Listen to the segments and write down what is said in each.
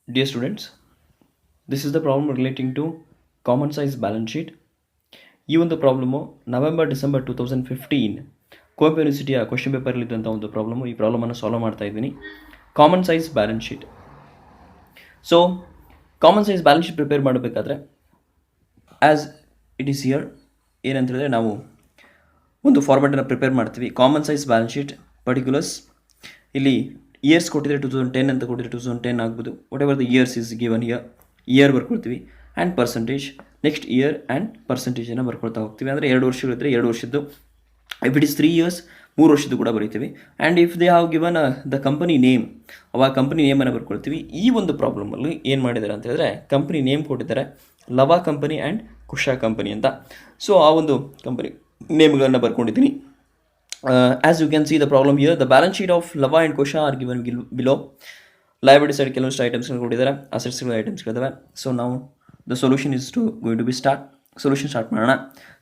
Dear students, this is the problem relating to common size balance sheet. ಈ ಒಂದು problem November-December 2015 Kuvempu ಯೂನಿವರ್ಸಿಟಿಯ question ಪೇಪರ್ಲಿದ್ದಂಥ ಒಂದು ಪ್ರಾಬ್ಲಮು. ಈ ಪ್ರಾಬ್ಲಮನ್ನು ಸಾಲ್ವ್ ಮಾಡ್ತಾ ಇದ್ದೀನಿ. Common size balance sheet. So common size balance sheet prepare ಮಾಡಬೇಕಾದ್ರೆ ಆ್ಯಸ್ ಇಟ್ ಈಸ್ ಹಿಯರ್ ಏನಂತ ಹೇಳಿದ್ರೆ ನಾವು ಒಂದು ಫಾರ್ಮ್ಯಾಟನ್ನು ಪ್ರಿಪೇರ್ ಮಾಡ್ತೀವಿ. Common size balance sheet particulars ಇಲ್ಲಿ ಇಯರ್ಸ್ ಕೊಟ್ಟಿದ್ರೆ 2010 ಅಂತ ಕೊಟ್ಟಿದ್ರೆ 2010 ಆಗ್ಬೋದು. Whatever the years is given year ಬರ್ಕೊಳ್ತೀವಿ and percentage, next year and ಪರ್ಸೆಂಟೇಜನ್ನು ಬರ್ಕೊಳ್ತಾ ಹೋಗ್ತೀವಿ. ಅಂದರೆ 2 ವರ್ಷಗಳಿದ್ದರೆ 2 ವರ್ಷದ್ದು, ಇಫ್ ಇಟ್ ಇಸ್ 3 years 3 ವರ್ಷದ್ದು ಕೂಡ ಬರೀತೀವಿ. And if they have given the company name, ಅವಾಗ ಕಂಪನಿ ನೇಮನ್ನು ಬರ್ಕೊಳ್ತೀವಿ. ಈ ಒಂದು ಪ್ರಾಬ್ಲಮಲ್ಲಿ ಏನು ಮಾಡಿದ್ದಾರೆ ಅಂತ ಹೇಳಿದ್ರೆ ಕಂಪನಿ ನೇಮ್ ಕೊಟ್ಟಿದ್ದಾರೆ ಲವಾ ಕಂಪನಿ ಆ್ಯಂಡ್ ಕುಶಾ ಕಂಪನಿ ಅಂತ. ಸೊ ಆ ಒಂದು company ನೇಮ್ಗಳನ್ನು ಬರ್ಕೊಂಡಿದ್ದೀನಿ. As you can see the problem here, the balance sheet of Lava and Kosha are given below. Liability side ಕೆಲವೊಂದು ಐಟಮ್ಸ್ ಕೊಟ್ಟಿದ್ದಾರೆ, ಅಸೆಟ್ಸ್ ಐಟಮ್ಸ್ಗಳಿದ್ದಾವೆ. ಸೊ ನಾವು the solution is going to be solution start ಮಾಡೋಣ.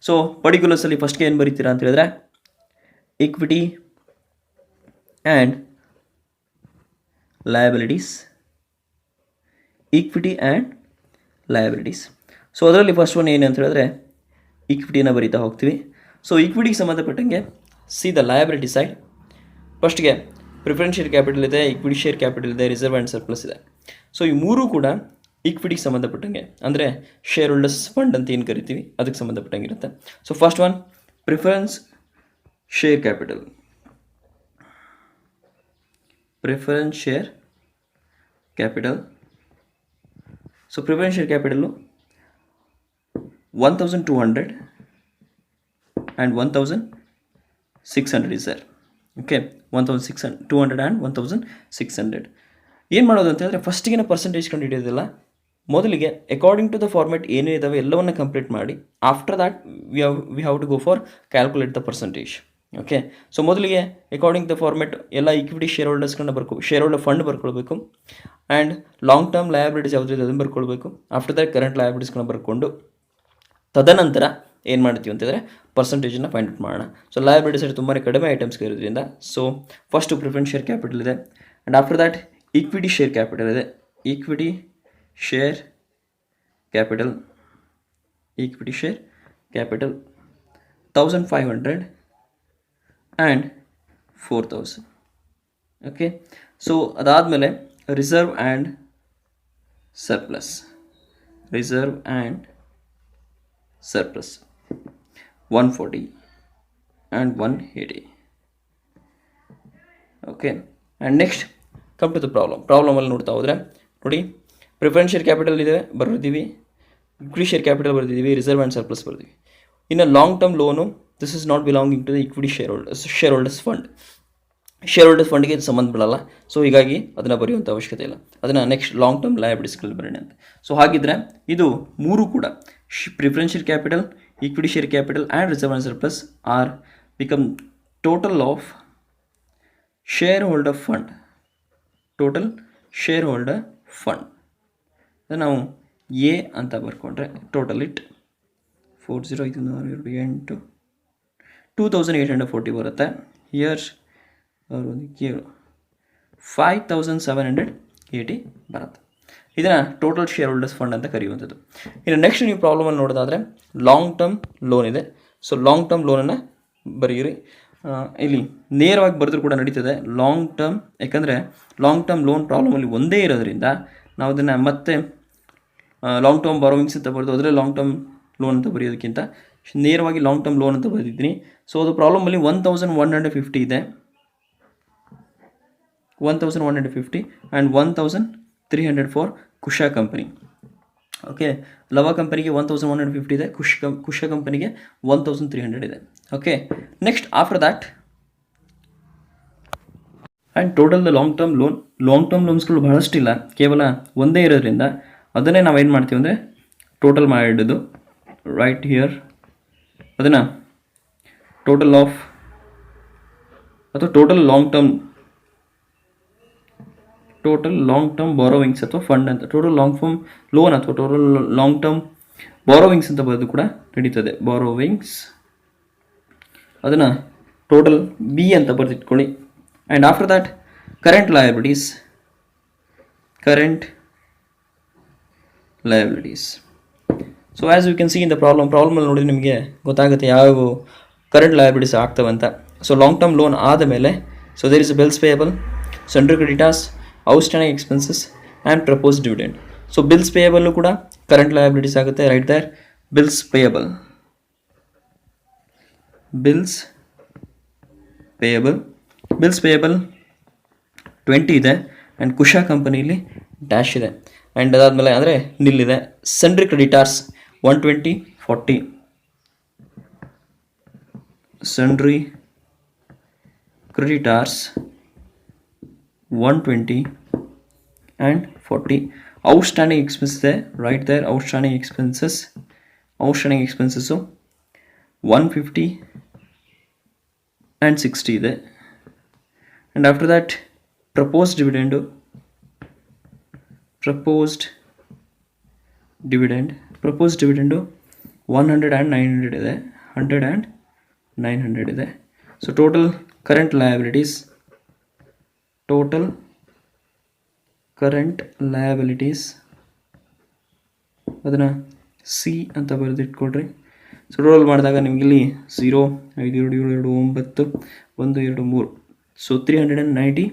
So ಪರ್ಟಿಕ್ಯುಲರ್ಸಲ್ಲಿ ಫಸ್ಟ್ಗೆ ಏನು ಬರೀತೀರಾ ಅಂತ ಹೇಳಿದ್ರೆ equity and liabilities, equity and liabilities. So ಅದರಲ್ಲಿ ಫಸ್ಟ್ ಒನ್ ಏನು ಅಂತ ಹೇಳಿದ್ರೆ ಈಕ್ವಿಟಿಯನ್ನು ಬರೀತಾ ಹೋಗ್ತೀವಿ. ಸೊ ಈಕ್ವಿಟಿಗೆ ಸಂಬಂಧಪಟ್ಟಂಗೆ ಸಿ ದ ಲಯಬಿಲಿಟಿ ಸೈಡ್. ಫಸ್ಟ್ಗೆ ಪ್ರಿಫರೆನ್ಸ್ ಶೇರ್ ಕ್ಯಾಪಿಟಲ್ ಇದೆ, ಈಕ್ವಿಟಿ ಶೇರ್ ಕ್ಯಾಪಿಟಲ್ ಇದೆ, ರಿಸರ್ವ್ ಆ್ಯಂಡ್ ಸರ್ಪ್ಲಸ್ ಇದೆ. ಸೊ ಈ ಮೂರೂ ಕೂಡ ಈಕ್ವಿಟಿಗೆ ಸಂಬಂಧಪಟ್ಟಂಗೆ, ಅಂದರೆ ಶೇರ್ ಹೋಲ್ಡರ್ಸ್ ಫಂಡ್ ಅಂತ ಏನು ಕರಿತೀವಿ ಅದಕ್ಕೆ ಸಂಬಂಧಪಟ್ಟಂಗೆ ಇರುತ್ತೆ. So first one preference share capital. Preference share capital. So preference share capital 1200 and 1600 is there. Okay, 200 and 1600. ಏನು ಮಾಡೋದು ಅಂತ ಹೇಳಿದ್ರೆ ಫಸ್ಟಿಗಿನ ಪರ್ಸೆಂಟೇಜ್ ಕಂಡು ಹಿಡಿಯೋದಿಲ್ಲ. ಮೊದಲಿಗೆ ಅಕಾರ್ಡಿಂಗ್ ಟು ದ ಫಾರ್ಮೆಟ್ ಏನೇನಿದಾವೆ ಎಲ್ಲವನ್ನು ಕಂಪ್ಲೀಟ್ ಮಾಡಿ after that we have to go for calculate the percentage. Okay, so ಮೊದಲಿಗೆ ಅಕಾರ್ಡಿಂಗ್ ದ ಫಾರ್ಮೆಟ್ ಎಲ್ಲ ಈಕ್ವಿಟಿ ಶೇರ್ ಹೋಲ್ಡರ್ಸ್ಗಳನ್ನ ಶೇರ್ ಹೋಲ್ಡರ್ ಫಂಡ್ ಬರ್ಕೊಳ್ಬೇಕು. ಆ್ಯಂಡ್ ಲಾಂಗ್ ಟರ್ಮ್ ಲಯಬಿಲಿಟೀಸ್ ಯಾವುದಿದೆ ಅದನ್ನು ಬರ್ಕೊಳ್ಬೇಕು. ಆಫ್ಟರ್ ದ್ಯಾಟ್ ಕರೆಂಟ್ ಲಯಬಿಲಿಟೀಸ್ಗಳನ್ನ ಬರ್ಕೊಂಡು ತದನಂತರ ಏನು ಮಾಡ್ತೀವಿ ಅಂತಂದರೆ ಪರ್ಸೆಂಟೇಜನ್ನು ಫೈಂಡ್ ಔಟ್ ಮಾಡೋಣ. ಸೊ ಲಯಬಿಲಿಟಿ ಸೈಡ್ ತುಂಬಾ ಕಡಿಮೆ ಐಟಮ್ಸ್ಗೆ ಇರೋದ್ರಿಂದ so first preference share capital ಇದೆ. And after that equity share capital ಇದೆ. Equity share capital 1500 and 4000. Okay, so ಅದಾದಮೇಲೆ reserve and surplus. 140 and 180. Okay, and next come to the ಪ್ರಾಬ್ಲಮಲ್ಲಿ ನೋಡ್ತಾ ಹೋದರೆ ನೋಡಿ, ಪ್ರಿಫರೆನ್ಸ್ ಶೇರ್ ಕ್ಯಾಪಿಟಲ್ ಇದೆ ಬರ್ದಿದ್ದೀವಿ, ಈಕ್ವಿಟಿ ಶೇರ್ ಕ್ಯಾಪಿಟಲ್ ಬರ್ದಿದ್ದೀವಿ, ರಿಸರ್ವ್ ಆ್ಯಂಡ್ ಸರ್ಪ್ಲಸ್ ಬರ್ದಿದ್ದೀವಿ. ಇನ್ನು long term loan, this is not belonging to the equity share holders fund. Share holders ಫಂಡ್ಗೆ ಇದು ಸಂಬಂಧ ಬೀಳಲ್ಲ. ಸೊ ಹೀಗಾಗಿ ಅದನ್ನು ಬರೆಯುವಂಥ ಅವಶ್ಯಕತೆ ಇಲ್ಲ. ಅದನ್ನು ನೆಕ್ಸ್ಟ್ ಲಾಂಗ್ ಟರ್ಮ್ ಲಯಬಿಲಿಟೀಸ್ಗಳು ಬರೋಣ ಅಂತ. ಸೊ ಹಾಗಿದ್ರೆ ಇದು ಮೂರು ಕೂಡ preference share capital, equity share capital and reserve and surplus are become total of shareholder fund. ನಾವು ಎ ಅಂತ ಬರ್ಕೊಂಡ್ರೆ ಟೋಟಲ್ ಇಟ್ 2840 ಬರುತ್ತೆ. ಹಿಯರ್ 5780 ಬರುತ್ತೆ. ಇದನ್ನು ಟೋಟಲ್ ಶೇರ್ ಹೋಲ್ಡರ್ಸ್ ಫಂಡ್ ಅಂತ ಕರೆಯುವಂಥದ್ದು. ಇನ್ನು ನೆಕ್ಸ್ಟ್ ನೀವು ಪ್ರಾಬ್ಲಮಲ್ಲಿ ನೋಡೋದಾದರೆ ಲಾಂಗ್ ಟರ್ಮ್ ಲೋನ್ ಇದೆ. ಸೊ ಲಾಂಗ್ ಟರ್ಮ್ ಲೋನನ್ನು ಬರೆಯಿರಿ. ಇಲ್ಲಿ ನೇರವಾಗಿ ಬರೆದ್ರೂ ಕೂಡ ನಡೀತದೆ ಲಾಂಗ್ ಟರ್ಮ್, ಯಾಕಂದರೆ ಲಾಂಗ್ ಟರ್ಮ್ ಲೋನ್ ಪ್ರಾಬ್ಲಮಲ್ಲಿ ಒಂದೇ ಇರೋದ್ರಿಂದ ನಾವು ಅದನ್ನು ಮತ್ತೆ ಲಾಂಗ್ ಟರ್ಮ್ ಬಾರೋವಿಂಗ್ಸ್ ಅಂತ ಬರೆದು ಅದರಲ್ಲಿ ಲಾಂಗ್ ಟರ್ಮ್ ಲೋನ್ ಅಂತ ಬರೆಯೋದಕ್ಕಿಂತ ನೇರವಾಗಿ ಲಾಂಗ್ ಟರ್ಮ್ ಲೋನ್ ಅಂತ ಬರೆದಿದ್ದೀನಿ. ಸೊ ಅದು ಪ್ರಾಬ್ಲಮಲ್ಲಿ 1150 ಇದೆ, 1150 and 1300 for Kusha company. Okay, Lava ಕಂಪನಿಗೆ 1150 ಇದೆ, ಕುಶಾ ಕಂಪನಿಗೆ 1300 ಇದೆ. Okay, next after that and total the long term ಲೋನ್ಸ್ಗಳು ಬಹಳಷ್ಟಿಲ್ಲ, ಕೇವಲ ಒಂದೇ ಇರೋದ್ರಿಂದ ಅದನ್ನೇ ನಾವೇನು ಮಾಡ್ತೀವಿ ಅಂದರೆ ಟೋಟಲ್ ಮಾಡಿಡೋದು ರೈಟ್ ಹಿಯರ್. ಅದನ್ನು ಟೋಟಲ್ ಆಫ್ ಅಥವಾ ಟೋಟಲ್ ಲಾಂಗ್ ಟರ್ಮ್ ಬಾರೋವಿಂಗ್ಸ್ ಅಥವಾ ಫಂಡ್ ಅಂತ, ಟೋಟಲ್ ಲಾಂಗ್ ಟರ್ಮ್ ಲೋನ್ ಅಥವಾ ಟೋಟಲ್ ಲಾಂಗ್ ಟರ್ಮ್ ಬಾರೋವಿಂಗ್ಸ್ ಅಂತ ಬರೆದು ಕೂಡ ನಡೀತದೆ. ಬಾರೋವಿಂಗ್ಸ್ ಅದನ್ನು ಟೋಟಲ್ ಬಿ ಅಂತ ಬರೆದಿಟ್ಕೊಳ್ಳಿ. And after that current liabilities liabilities. So as you can see in the ಪ್ರಾಬ್ಲಮಲ್ಲಿ ನೋಡಿ ನಿಮಗೆ ಗೊತ್ತಾಗುತ್ತೆ ಯಾವ ಕರೆಂಟ್ ಲಯಬಿಲಿಟೀಸ್ ಆಗ್ತವೆ ಅಂತ. ಸೊ ಲಾಂಗ್ ಟರ್ಮ್ ಲೋನ್ ಆದಮೇಲೆ so there is bills payable, central creditors, outstanding expenses and proposed dividend. So bills payable ಕೂಡ current liabilities ಆಗುತ್ತೆ. ರೈಟ್ ದೇರ್ ಬಿಲ್ಸ್ ಪೇಯಬಲ್ 20 ಇದೆ ಆ್ಯಂಡ್ ಕುಶಾ ಕಂಪನಿಲಿ ಡ್ಯಾಶ್ ಇದೆ ಆ್ಯಂಡ್ ಅದಾದಮೇಲೆ ಅಂದರೆ ನಿಲ್ಲಿದೆ. Central creditors 120, 40, sundry creditors 120 and 40. Outstanding expense ಇದೆ. Right there outstanding expenses 150 and 60 ಇದೆ. And after that proposed dividend 100 and 900 ಇದೆ. 100 ಆ್ಯಂಡ್ 900 ಇದೆ. ಸೊ ಟೋಟಲ್ ಕರೆಂಟ್ ಲಯಬಿಲಿಟೀಸ್ ಅದನ್ನು ಸಿ ಅಂತ ಬರೆದಿಟ್ಕೊಡ್ರಿ. ಸೊ ಟೋಟಲ್ ಮಾಡಿದಾಗ ನಿಮಗಿಲ್ಲಿ 0, 5, 2, 7, 2, 9, 1, 2, 3. ಸೊ 390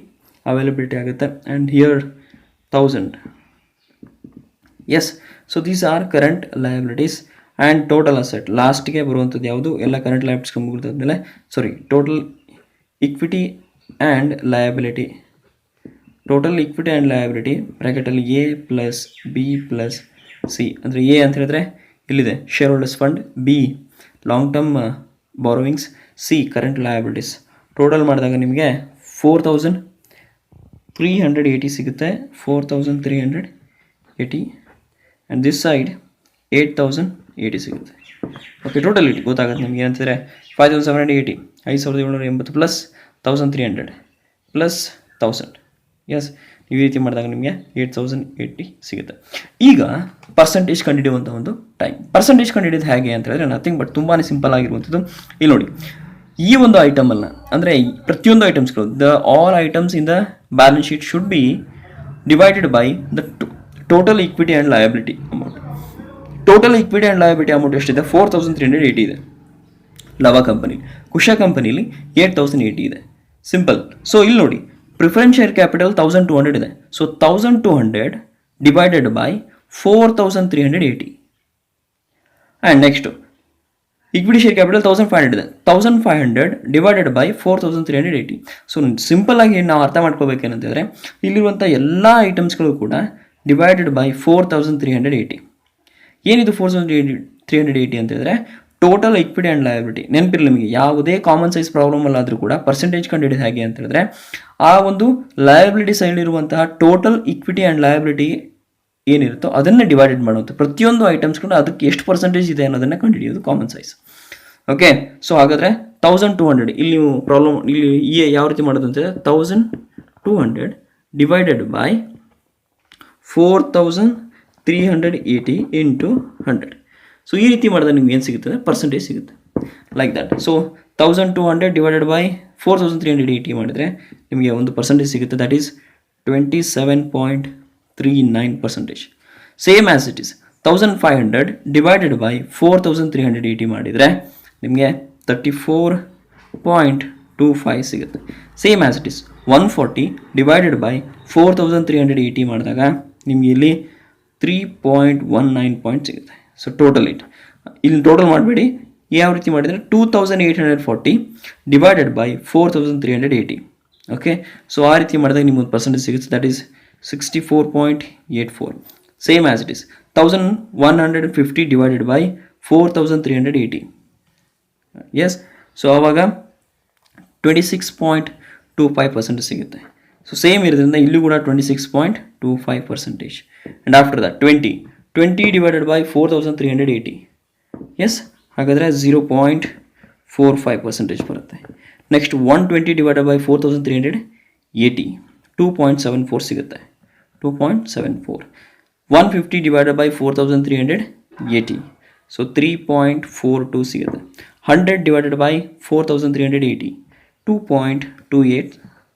ಅವೈಲಬಿಲಿಟಿ ಆಗುತ್ತೆ. And here 1000. Yes, so these are current liabilities and total asset. ಲಾಸ್ಟಿಗೆ ಬರುವಂಥದ್ದು ಯಾವುದು? ಎಲ್ಲ ಕರೆಂಟ್ ಲಯಬಿಲಿಟೀಸ್ ಮುಗಿದಾದ್ಮೇಲೆ ಟೋಟಲ್ ಇಕ್ವಿಟಿ ಆ್ಯಂಡ್ ಲಯಬಿಲಿಟಿ. ಬ್ರ್ಯಾಕೆಟಲ್ಲಿ A plus B plus C. ಅಂದರೆ ಎ ಅಂತ ಹೇಳಿದ್ರೆ ಇಲ್ಲಿದೆ share holders fund, B long term borrowings, C current liabilities. Total ಮಾಡಿದಾಗ ನಿಮಗೆ 4380 ಸಿಗುತ್ತೆ. 4380 ಆ್ಯಂಡ್ ದಿಸ್ ಸೈಡ್ 8080 ಸಿಗುತ್ತೆ. ಓಕೆ, ಟೋಟಲಿಟಿ ಗೊತ್ತಾಗುತ್ತೆ ನಿಮ್ಗೆ. ಏನಂತಂದರೆ 5780, 5780 ಪ್ಲಸ್ 1300 ಪ್ಲಸ್ 1000. ಎಸ್, ಈ ರೀತಿ ಮಾಡಿದಾಗ ನಿಮಗೆ 8080 ಸಿಗುತ್ತೆ. ಈಗ ಪರ್ಸೆಂಟೇಜ್ ಕಂಡುಹಿಡಿಯುವಂಥ ಒಂದು ಟೈಮ್. ಪರ್ಸೆಂಟೇಜ್ ಕಂಡುಹಿಡಿಯೋದು ಹೇಗೆ ಅಂತ ಹೇಳಿದ್ರೆ ನಥಿಂಗ್ ಬಟ್ ತುಂಬಾ ಸಿಂಪಲ್ ಆಗಿರುವಂಥದ್ದು. ಇಲ್ಲಿ ನೋಡಿ, ಈ ಒಂದು ಐಟಮನ್ನು ಅಂದರೆ ಪ್ರತಿಯೊಂದು ಐಟಮ್ಸ್ಗಳು, all items in the balance sheet should be divided by the total equity and liability amount. Total equity and liability amount ಎಷ್ಟಿದೆ? 4380 ಇದೆ ಲವ ಕಂಪನಿ. ಕುಶಾ ಕಂಪನಿಲಿ 8080 ಇದೆ. ಸಿಂಪಲ್. ಸೊ ಇಲ್ಲಿ ನೋಡಿ, ಪ್ರಿಫರೆನ್ಸ್ ಶೇರ್ ಕ್ಯಾಪಿಟಲ್ 1200 ಇದೆ. So 1200 divided by 4380. And next equity share capital 1500 ಇದೆ. 1500 divided by 4380. So simple ಆಗಿ ನಾವು ಅರ್ಥ ಮಾಡ್ಕೋಬೇಕೇನಂತಂದರೆ ಇಲ್ಲಿರುವಂಥ ಎಲ್ಲ ಐಟಮ್ಸ್ಗಳು ಕೂಡ ಡಿವೈಡೆಡ್ ಬೈ 4380. ಏನಿದು 4380 ಅಂತ ಹೇಳಿದ್ರೆ ಟೋಟಲ್ ಇಕ್ವಿಟಿ ಆ್ಯಂಡ್ ಲಯಬಿಲಿಟಿ. ನೆನಪಿರಲಿ ನಿಮಗೆ, ಯಾವುದೇ ಕಾಮನ್ ಸೈಜ್ ಪ್ರಾಬ್ಲಮಲ್ಲಾದರೂ ಕೂಡ ಪರ್ಸೆಂಟೇಜ್ ಕಂಡುಹಿಡಿಯೋದು ಹೇಗೆ ಅಂತ ಹೇಳಿದ್ರೆ ಆ ಒಂದು ಲಯಬಿಲಿಟಿ ಸೈಡ್ಲಿರುವಂತಹ ಟೋಟಲ್ ಇಕ್ವಿಟಿ ಆ್ಯಂಡ್ ಲಯಬಿಲಿಟಿ ಏನಿರುತ್ತೋ ಅದನ್ನು ಡಿವೈಡೆಡ್ ಮಾಡುವಂಥ ಪ್ರತಿಯೊಂದು ಐಟಮ್ಸ್ಗಳು ಅದಕ್ಕೆ ಎಷ್ಟು ಪರ್ಸೆಂಟೇಜ್ ಇದೆ ಅನ್ನೋದನ್ನು ಕಂಡುಹಿಡಿಯೋದು ಕಾಮನ್ ಸೈಜ್. ಓಕೆ, ಸೊ ಹಾಗಾದರೆ 1200 ಇಲ್ಲಿ ನೀವು ಪ್ರಾಬ್ಲಮ್ ಇಲ್ಲಿ ಯಾವ ರೀತಿ ಮಾಡೋದು ಅಂತಂದರೆ 1200 ಡಿವೈಡೆಡ್ ಬೈ 4380 ಇಂಟು 100. ಸೊ ಈ ರೀತಿ ಮಾಡಿದ್ರೆ ನಿಮ್ಗೆ ಏನು ಸಿಗುತ್ತೆ? ಪರ್ಸೆಂಟೇಜ್ ಸಿಗುತ್ತೆ. Like that. So 1200 divided by 4380 ಮಾಡಿದರೆ ನಿಮಗೆ ಒಂದು ಪರ್ಸೆಂಟೇಜ್ ಸಿಗುತ್ತೆ. That is 27.39%. Same as it is 1500 divided by 4380 ಮಾಡಿದರೆ ನಿಮಗೆ 34.25 ಸಿಗುತ್ತೆ. Same as it is 140 divided by 4380 ಮಾಡಿದಾಗ ನಿಮಗೆ ಇಲ್ಲಿ 3.19 ಪಾಯಿಂಟ್ ಸಿಗುತ್ತೆ. ಸೊ ಟೋಟಲ್ ಇಲ್ಲಿ ಟೋಟಲ್ ಮಾಡಬೇಡಿ, ಯಾವ ರೀತಿ ಮಾಡಿದರೆ 2840 ಡಿವೈಡೆಡ್ ಬೈ 4380. ಓಕೆ, ಸೊ ಆ ರೀತಿ ಮಾಡಿದಾಗ ನಿಮ್ಗೆ ಪರ್ಸೆಂಟೇಜ್ ಸಿಗುತ್ತೆ. That is 64.84. Same as it is 1150 divided by 4380. Yes, so ಆವಾಗ 26.25% ಸಿಗುತ್ತೆ. ಸೊ ಸೇಮ್ ಇರೋದ್ರಿಂದ ಇಲ್ಲೂ ಕೂಡ 26.25%. And after that 20 divided by 4380. Yes, ಹಾಗಾದರೆ 0.45% ಬರುತ್ತೆ. ನೆಕ್ಸ್ಟ್ 120 ಡಿವೈಡೆಡ್ ಬೈ 4380 2.74 ಸಿಗುತ್ತೆ. 2.74. 150 ಡಿವೈಡೆಡ್ ಬೈ 4380 ಸೊ 3.42 ಸಿಗುತ್ತೆ. 100 divided by 4380 2.28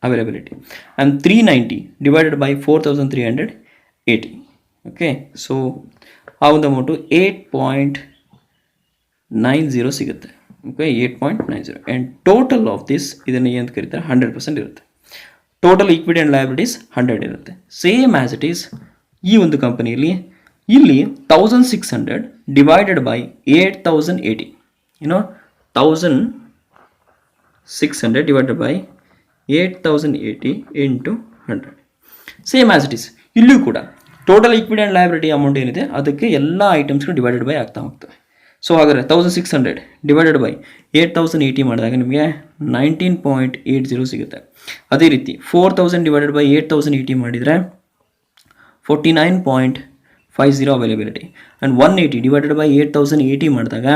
availability. And 390 divided by 4380. Okay. So ಆ ಒಂದು ಅಮೌಂಟು 8.90 ಸಿಗುತ್ತೆ. Okay, 8.90 and total of this ಇದನ್ನು ಏನು ಕರೀತಾರೆ 100% ಇರುತ್ತೆ. ಟೋಟಲ್ ಈಕ್ವಿಟಿ ಆ್ಯಂಡ್ ಲಯಬಿಲಿಟೀಸ್ 100 ಇರುತ್ತೆ. ಸೇಮ್ ಆ್ಯಸ್ ಇಟ್ ಈಸ್ ಈ ಒಂದು ಕಂಪನಿಯಲ್ಲಿ ಇಲ್ಲಿ 1600 divided by 8080, 1600 divided by 8080 into 100. Same as it is ಇಲ್ಲೂ ಕೂಡ total equity and liability amount ಏನಿದೆ ಅದಕ್ಕೆ ಎಲ್ಲ ಐಟಮ್ಸ್ಗಳು ಡಿವೈಡೆಡ್ ಬೈ ಆಗ್ತಾ ಹೋಗ್ತವೆ. ಸೊ ಹಾಗಾದರೆ 1600 ಡಿವೈಡೆಡ್ ಬೈ 8080 ಮಾಡಿದಾಗ ನಿಮಗೆ 19.80 ಸಿಗುತ್ತೆ. ಅದೇ ರೀತಿ 4000 ಡಿವೈಡೆಡ್ ಬೈ 8080 ಮಾಡಿದರೆ 49.50 ಅವೈಲೇಬಿಲಿಟಿ. ಆ್ಯಂಡ್ 180 ಡಿವೈಡೆಡ್ ಬೈ 8080 ಮಾಡಿದಾಗ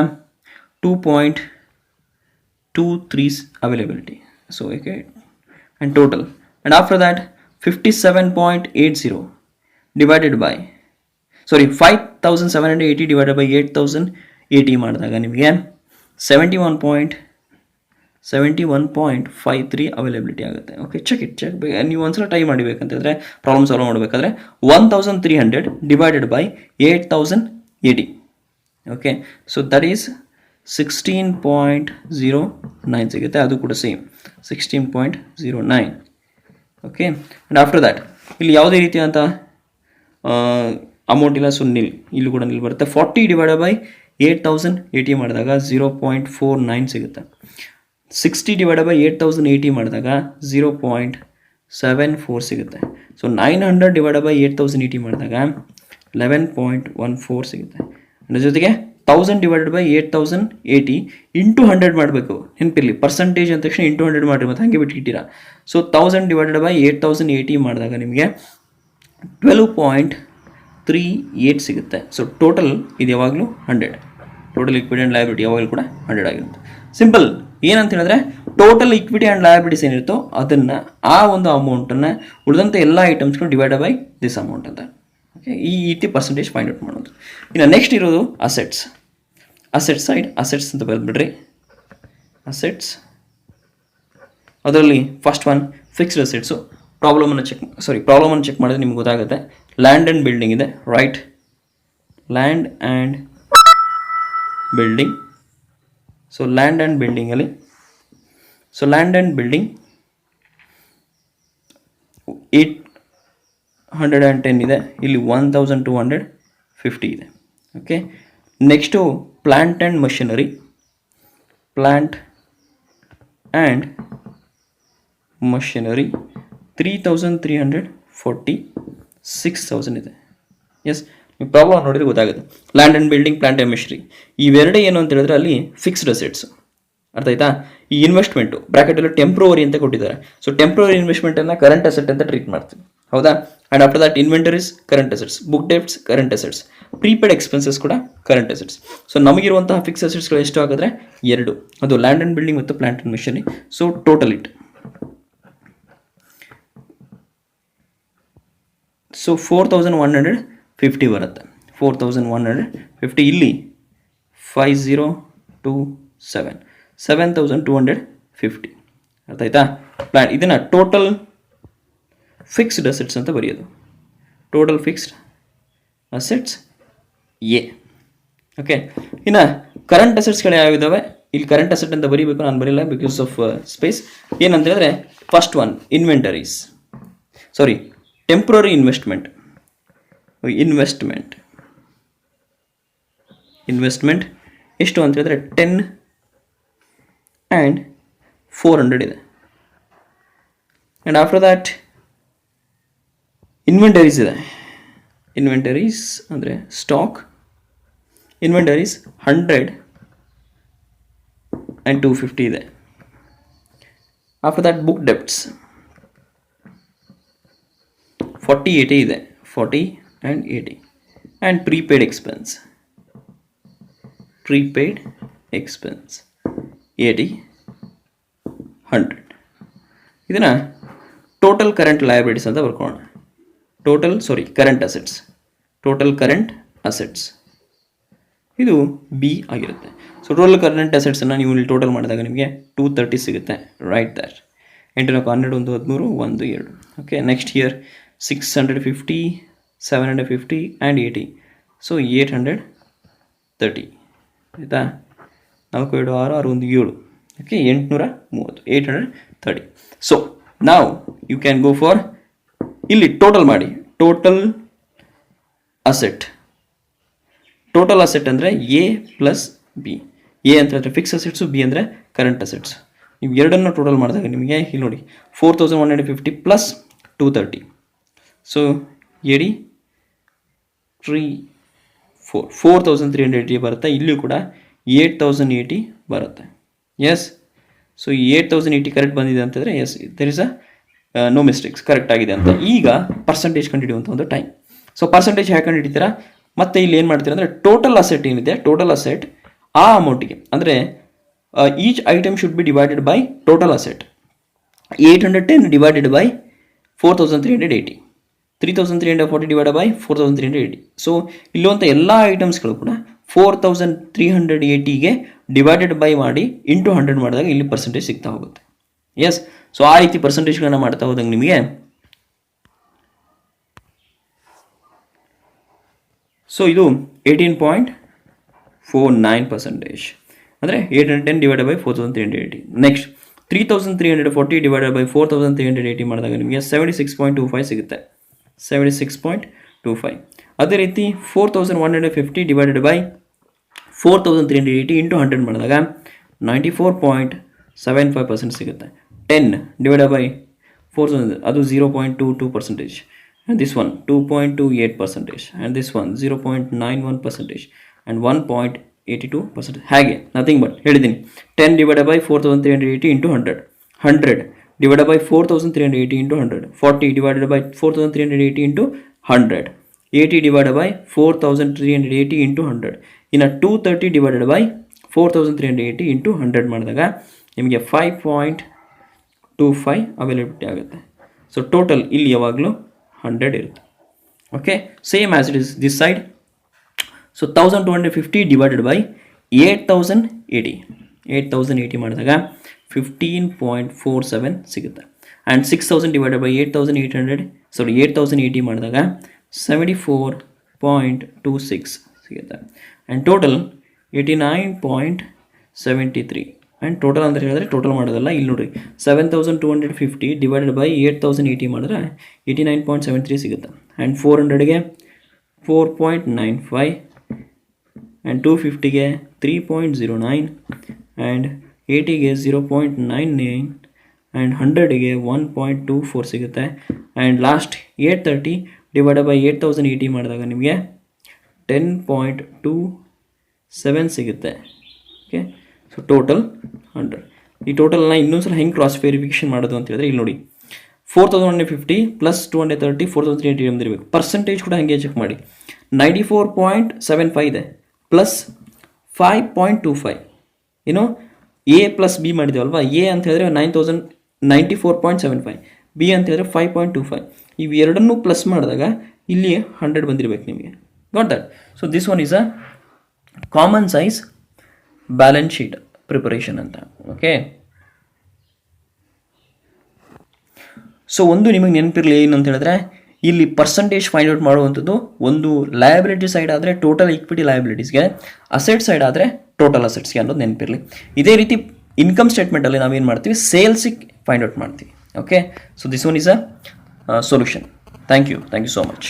2.23 availability. So okay, and total and after that 57.80 divided by 5780 divided by 8080 ಮಾಡಿದಾಗ ನಿಮಗೆ 71.53 ಅವೈಲೇಬಿಲಿಟಿ ಆಗುತ್ತೆ. ಓಕೆ, ಚೆಕ್ ನೀವು ಒಂದ್ಸಲ ಟ್ರೈ ಮಾಡಬೇಕಂತಂದರೆ ಪ್ರಾಬ್ಲಮ್ ಸಾಲ್ವ್ ಮಾಡಬೇಕಾದ್ರೆ 1300 divided by 8080. Okay, so that is 16.09 ಸಿಗುತ್ತೆ. ಅದು ಕೂಡ same 16.09. Okay, and after that ಇಲ್ಲಿ ಯಾವುದೇ ರೀತಿಯಾದಂಥ ಅಮೌಂಟ್ ಇಲ್ಲ, ಸೊ ನಿಲ್, ಇಲ್ಲೂ ಕೂಡ ನಿಲ್ ಬರುತ್ತೆ. 40 ಡಿವೈಡೆಡ್ ಬೈ 8080 ಮಾಡಿದಾಗ 0.49 ಸಿಗುತ್ತೆ. 60 ಡಿವೈಡೆಡ್ ಬೈ 8080 ಮಾಡಿದಾಗ 0.74 ಸಿಗುತ್ತೆ. ಸೊ 900 ಡಿವೈಡೆಡ್ ಬೈ 8080 ಮಾಡಿದಾಗ 11.14 ಸಿಗುತ್ತೆ. ಅದರ ಜೊತೆಗೆ 1000 ಡಿವೈಡೆಡ್ ಬೈ 8080 ಇಂಟು 100 ಮಾಡಬೇಕು. ನೆನಪಿರಲಿ, ಪರ್ಸೆಂಟೇಜ್ ಅಂದ ತಕ್ಷಣ ಇಂಟು 100 ಮಾಡಿರಿ, ಮತ್ತು ಹಾಗೆ ಬಿಟ್ಟಿದ್ದೀರಾ. ಸೊ 1000 ಡಿವೈಡೆಡ್ ಬೈ 8080 ಮಾಡಿದಾಗ ನಿಮಗೆ 12.38 ಸಿಗುತ್ತೆ. ಸೊ ಟೋಟಲ್ ಇದು ಯಾವಾಗಲೂ 100. ಟೋಟಲ್ ಈಕ್ವಿಟಿ ಆ್ಯಂಡ್ ಲಯಬಿಲಿಟಿ ಯಾವಾಗಲೂ ಕೂಡ 100 ಆಗಿರುತ್ತೆ. ಸಿಂಪಲ್ ಏನಂತ ಹೇಳಿದ್ರೆ ಟೋಟಲ್ ಈಕ್ವಿಟಿ ಆ್ಯಂಡ್ ಲಯಬಿಲಿಟೀಸ್ ಏನಿರುತ್ತೋ ಅದನ್ನು, ಆ ಒಂದು ಅಮೌಂಟನ್ನು ಉಳಿದಂಥ ಎಲ್ಲ ಐಟಮ್ಸ್ಗಳು ಡಿವೈಡ್ ಬೈ ದಿಸ್ ಅಮೌಂಟ್ ಅಂತ. ಓಕೆ, ಈ ರೀತಿ ಪರ್ಸೆಂಟೇಜ್ ಫೈಂಡ್ ಔಟ್ ಮಾಡೋದು. ಇನ್ನು ನೆಕ್ಸ್ಟ್ ಇರೋದು ಅಸೆಟ್ಸ್. ಅಸೆಟ್ಸ್ ಸೈಡ್ ಅಸೆಟ್ಸ್ ಅಂತ ಬರೆದ್ಬಿಡ್ರಿ. ಅಸೆಟ್ಸ್, ಅದರಲ್ಲಿ ಫಸ್ಟ್ ಒನ್ ಫಿಕ್ಸ್ಡ್ ಅಸೆಟ್ಸು. ಪ್ರಾಬ್ಲಮನ್ನು ಚೆಕ್ ಮಾಡಿದ್ರೆ ನಿಮ್ಗೆ ಗೊತ್ತಾಗುತ್ತೆ. ಲ್ಯಾಂಡ್ ಆ್ಯಂಡ್ ಬಿಲ್ಡಿಂಗ್ ಇದೆ, right? Land and building. So land and ಬಿಲ್ಡಿಂಗಲ್ಲಿ, ಸೊ ಲ್ಯಾಂಡ್ ಆ್ಯಂಡ್ ಬಿಲ್ಡಿಂಗ್ 810 ಇದೆ, ಇಲ್ಲಿ 1250 ಇದೆ. Okay, next plant and machinery. Plant and machinery 3346,000 ಇದೆ. ಎಸ್, ನೀವು ಪ್ರಾಬ್ಲಮ್ ನೋಡಿದ್ರೆ ಗೊತ್ತಾಗುತ್ತೆ. Land and building, plant and machinery ಇವೆರಡೇ ಏನು ಅಂತ ಹೇಳಿದ್ರೆ ಅಲ್ಲಿ ಫಿಕ್ಸ್ಡ್ ಅಸೆಟ್ಸ್. ಅರ್ಥ ಆಯ್ತಾ? ಈ ಇನ್ವೆಸ್ಟ್ಮೆಂಟು ಬ್ರ್ಯಾಕೆಟಲ್ಲಿ ಟೆಂಪ್ರವರಿ ಅಂತ ಕೊಟ್ಟಿದ್ದಾರೆ. ಸೊ ಟೆಂಪ್ರವರಿ ಇನ್ವೆಸ್ಟ್ಮೆಂಟನ್ನು ಕರೆಂಟ್ ಅಸೆಟ್ ಅಂತ ಟ್ರೀಟ್ ಮಾಡ್ತೀವಿ, ಹೌದಾ? And after that inventories current assets, book debts current assets, prepaid expenses ಕೂಡ ಕರೆಂಟ್ ಅಸೆಟ್ಸ್. ಸೊ ನಮಗಿರುವಂತಹ ಫಿಕ್ಸ್ ಅಸೆಟ್ಸ್ಗಳು ಎಷ್ಟು ಆಗಿದ್ರೆ 2, ಅದು ಲ್ಯಾಂಡ್ ಆ್ಯಂಡ್ ಬಿಲ್ಡಿಂಗ್ ಮತ್ತು plant and machinery. So total it, so 4150 ಬರುತ್ತೆ. 4150, ಇಲ್ಲಿ 5027, 7250. ಅರ್ಥ ಆಯ್ತಾ? ಪ್ಲ್ಯಾನ್ ಇದನ್ನು ಟೋಟಲ್ ಫಿಕ್ಸ್ಡ್ ಅಸೆಟ್ಸ್ ಅಂತ ಬರೆಯೋದು. Total fixed assets A. Okay, ಇನ್ನು ಕರೆಂಟ್ ಅಸೆಟ್ಸ್ಗಳು ಯಾವಿದ್ದಾವೆ ಇಲ್ಲಿ ಕರೆಂಟ್ ಅಸೆಟ್ ಅಂತ ಬರೀಬೇಕು, ನಾನು ಬರೀಲ್ಲ ಬಿಕಾಸ್ ಆಫ್ ಸ್ಪೇಸ್. ಏನಂತ ಹೇಳಿದ್ರೆ first one inventories, temporary investment ಎಷ್ಟು ಅಂತ ಹೇಳಿದ್ರೆ 10 and 400 ಇದೆ. ಆ್ಯಂಡ್ ಆಫ್ಟರ್ ದ್ಯಾಟ್ ಇನ್ವೆಂಟರೀಸ್ ಇದೆ. ಇನ್ವೆಂಟರೀಸ್ ಅಂದರೆ ಸ್ಟಾಕ್. ಇನ್ವೆಂಟರೀಸ್ 100 and 250 ಇದೆ. ಆಫ್ಟರ್ ದ್ಯಾಟ್ ಬುಕ್ ಡೆಪ್ಟ್ಸ್ 4080 ಇದೆ, 40 and 80. And prepaid expense 80, 100. ಇದನ್ನು ಟೋಟಲ್ ಕರೆಂಟ್ ಲಯಬಿಲಿಟೀಸ್ ಅಂತ ಬರ್ಕೊಳ್ಳೋಣ. ಕರೆಂಟ್ ಅಸೆಟ್ಸ್ ಇದು ಬಿ ಆಗಿರುತ್ತೆ. ಸೊ ಟೋಟಲ್ ಕರೆಂಟ್ ಅಸೆಟ್ಸನ್ನು ನೀವು ಇಲ್ಲಿ ಟೋಟಲ್ ಮಾಡಿದಾಗ ನಿಮಗೆ 230 ಸಿಗುತ್ತೆ. Right that. 8 12 1 13 1 2. Okay, next year 650 750 and 80. So 830 ಆಯಿತಾ. 4 2 6 6 1 7. ಓಕೆ, 830, 830. ಸೊ ನಾವು ಯು ಕ್ಯಾನ್ ಗೋ ಫಾರ್, ಇಲ್ಲಿ ಟೋಟಲ್ ಮಾಡಿ. ಟೋಟಲ್ ಅಸೆಟ್ ಅಂದರೆ ಎ ಪ್ಲಸ್ ಬಿ. ಎ ಅಂತ ಹೇಳಿದ್ರೆ ಫಿಕ್ಸ್ ಅಸೆಟ್ಸು, ಬಿ ಅಂದರೆ ಕರೆಂಟ್ ಅಸೆಟ್ಸ್. ನೀವು ಎರಡನ್ನು ಟೋಟಲ್ ಮಾಡಿದಾಗ ನಿಮಗೆ ಇಲ್ಲಿ ನೋಡಿ 4150 ಪ್ಲಸ್ 230. ಸೊ 4380 ಬರುತ್ತೆ. ಇಲ್ಲಿಯೂ ಕೂಡ 8080 ಬರುತ್ತೆ. ಎಸ್, ಸೊ 8080 ಕರೆಕ್ಟ್ ಬಂದಿದೆ ಅಂತಂದರೆ yes, there is no mistakes, correct ಆಗಿದೆ ಅಂತ. ಈಗ ಪರ್ಸೆಂಟೇಜ್ ಕಂಡುಹಿಡಿಯುವಂಥ ಒಂದು ಟೈಮ್. ಸೊ ಪರ್ಸೆಂಟೇಜ್ ಹೇಗೆ ಕಂಡುಹಿಡಿತೀರಾ, ಮತ್ತೆ ಇಲ್ಲಿ ಏನು ಮಾಡ್ತೀರಾ ಅಂದರೆ ಟೋಟಲ್ ಅಸೆಟ್ ಏನಿದೆ, ಟೋಟಲ್ ಅಸೆಟ್ ಆ ಅಮೌಂಟಿಗೆ ಅಂದರೆ each item should be divided by total asset. 810 divided by 4380, 3340 divided by 4380. So ಇಲ್ಲುವಂಥ ಎಲ್ಲ ಐಟಮ್ಸ್ಗಳು ಕೂಡ 4380ಗೆ ಡಿವೈಡೆಡ್ ಬೈ ಮಾಡಿ ಇಂಟು 100 ಮಾಡಿದಾಗ ಇಲ್ಲಿ ಪರ್ಸೆಂಟೇಜ್ ಸಿಗ್ತಾ ಹೋಗುತ್ತೆ. ಎಸ್, ಸೊ ಆ ರೀತಿ ಪರ್ಸೆಂಟೇಜ್ಗಳನ್ನ ಮಾಡ್ತಾ ಹೋದಂಗೆ ನಿಮಗೆ ಸೊ ಇದು 18.49%. ಅಂದರೆ 810 divided by 4380. Next 3340 divided by 4380 ಮಾಡಿದಾಗ ನಿಮಗೆ 76.25 ಸಿಗುತ್ತೆ. 76.25. ಅದೇ ರೀತಿ 4150 ಡಿವೈಡೆಡ್ ಬೈ 4380 ಇಂಟು 100 ಮಾಡಿದಾಗ 94.75% ಸಿಗುತ್ತೆ. 10 ಡಿವೈಡೆಡ್ ಬೈ 4000 ಅದು 0.22%. and this one 2.28%, and this one 0.91%, and 1.82%. ಹಾಗೆ ನಥಿಂಗ್ ಬಟ್ ಹೇಳಿದ್ದೀನಿ. 10 divided by 4380 into 100, 100 divided by 4380 into 100, 40 divided by 4380 into 100, 80 divided by 4380 into 100. ಇನ್ನು 230 ಡಿವೈಡೆಡ್ ಬೈ 4380 ಇಂಟು 100 ಮಾಡಿದಾಗ ನಿಮಗೆ 5.25 ಅವೈಲಬಿಲಿಟಿ ಆಗುತ್ತೆ. ಸೊ ಟೋಟಲ್ ಇಲ್ಲಿ ಯಾವಾಗಲೂ 100 ಇರುತ್ತೆ. Okay, same as it is this side. So 1250 divided by 8080 ಮಾಡಿದಾಗ 15.47 ಸಿಗುತ್ತೆ. ಆ್ಯಂಡ್ 6000 ಡಿವೈಡೆಡ್ ಬೈ 8080 ಮಾಡಿದಾಗ 74.26 ಸಿಗುತ್ತೆ. And total 89.73. ಆ್ಯಂಡ್ ಟೋಟಲ್ ಅಂತ ಹೇಳಿದ್ರೆ ಟೋಟಲ್ ಮಾಡೋದಲ್ಲ, ಇಲ್ಲಿ ನೋಡಿರಿ 7250 ಡಿವೈಡೆಡ್ ಬೈ 8080 ಮಾಡಿದ್ರೆ 89.73 ಸಿಗುತ್ತೆ. ಆ್ಯಂಡ್ 400ಗೆ 4.95, ಆ್ಯಂಡ್ 250ಗೆ 3.09, ಆ್ಯಂಡ್ 80ಗೆ 0.99, ಆ್ಯಂಡ್ 100ಗೆ 1.24 ಸಿಗುತ್ತೆ. ಆ್ಯಂಡ್ ಲಾಸ್ಟ್ 830 ಡಿವೈಡೆಡ್ ಬೈ 8080 ಮಾಡಿದಾಗ ನಿಮಗೆ 10.27 ಸಿಗುತ್ತೆ. Okay, so total 100. ಈ ಟೋಟಲ್ನ ಇನ್ನೊಂದ್ಸಲ ಹೆಂಗೆ ಕ್ರಾಸ್ ವೆರಿಫಿಕೇಷನ್ ಮಾಡೋದು ಅಂತ ಹೇಳಿದ್ರೆ ಇಲ್ಲಿ ನೋಡಿ 4150 ಪ್ಲಸ್ 230 4380 ಬಂದಿರಬೇಕು. ಪರ್ಸೆಂಟೇಜ್ ಕೂಡ ಹಾಗೆ ಚೆಕ್ ಮಾಡಿ. 94.75 ಇದೆ ಪ್ಲಸ್ 5.25. ಏನು ಎ ಪ್ಲಸ್ ಬಿ ಮಾಡಿದ್ದೇವಲ್ವಾ, ಎ ಅಂತ ಹೇಳಿದ್ರೆ 94.75, ಬಿ ಅಂತ ಹೇಳಿದ್ರೆ 5.25. ಇವೆರಡನ್ನೂ ಪ್ಲಸ್ ಮಾಡಿದಾಗ ಇಲ್ಲಿ 100 ಬಂದಿರಬೇಕು ನಿಮಗೆ. Got that? So this one is a common size balance sheet preparation ಅಂತ. ಓಕೆ, ಸೊ ಒಂದು ನಿಮಗೆ ನೆನಪಿರಲಿ ಏನು ಅಂತ ಹೇಳಿದ್ರೆ ಇಲ್ಲಿ ಪರ್ಸೆಂಟೇಜ್ ಫೈಂಡ್ ಔಟ್ ಮಾಡುವಂಥದ್ದು ಒಂದು ಲಯಬಿಲಿಟಿ ಸೈಡ್ ಆದರೆ ಟೋಟಲ್ ಈಕ್ವಿಟಿ ಲಯಬಿಲಿಟೀಸ್ಗೆ, ಅಸೆಟ್ ಸೈಡ್ ಆದರೆ ಟೋಟಲ್ ಅಸೆಟ್ಸ್ಗೆ ಅನ್ನೋದು ನೆನಪಿರಲಿ. ಇದೇ ರೀತಿ ಇನ್ಕಮ್ ಸ್ಟೇಟ್ಮೆಂಟಲ್ಲಿ ನಾವೇನು ಮಾಡ್ತೀವಿ, ಸೇಲ್ಸಿಗೆ ಫೈಂಡ್ ಔಟ್ ಮಾಡ್ತೀವಿ. Okay, so this one is a solution. Thank you so much.